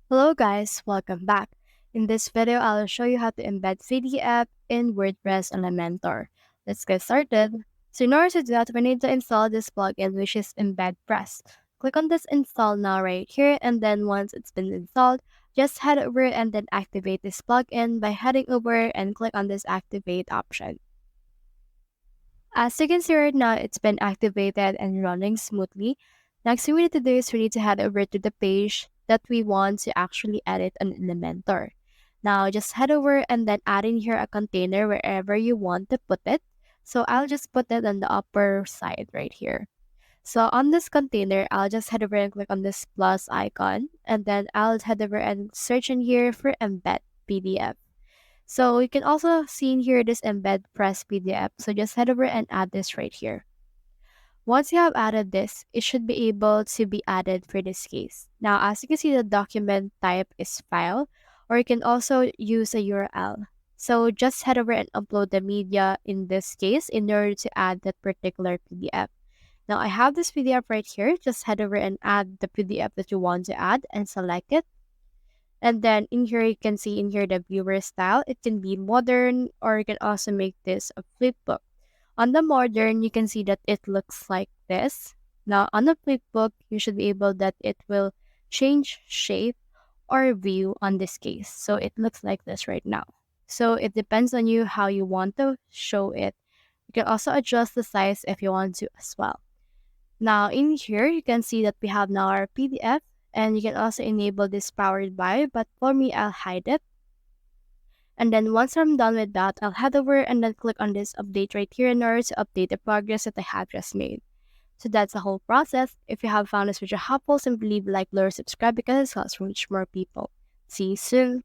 Hello guys, welcome back. In this video, I'll show you how to embed PDF in WordPress Elementor. Let's get started. So in order to do that, we need to install this plugin, which is Embed Press. Click on this install now right here, and then once it's been installed, just head over and then activate this plugin by heading over and click on this activate option. As you can see right now, it's been activated and running smoothly. Next thing we need to do is we need to head over to the page that we want to actually edit an Elementor. Now just head over and then add in here a container wherever you want to put it. So I'll just put it on the upper side right here. So on this container, I'll just head over and click on this plus icon, and then I'll head over and search in here for embed PDF. So you can also see in here this embed press PDF. So just head over and add this right here. Once you have added this, it should be able to be added for this case. Now, as you can see, the document type is file, or you can also use a URL. So just head over and upload the media in this case in order to add that particular PDF. Now, I have this PDF right here. Just head over and add the PDF that you want to add and select it. And then in here, you can see in here the viewer style. It can be modern, or you can also make this a flipbook. On the modern, you can see that it looks like this. Now, on the flipbook, you should be able that it will change shape or view on this case. So it looks like this right now. So it depends on you how you want to show it. You can also adjust the size if you want to as well. Now in here, you can see that we have now our PDF, and you can also enable this powered by, but for me, I'll hide it. And then once I'm done with that, I'll head over and then click on this update right here in order to update the progress that I have just made. So that's the whole process. If you have found this video helpful, simply leave a like, below, or subscribe because it helps reach more people. See you soon.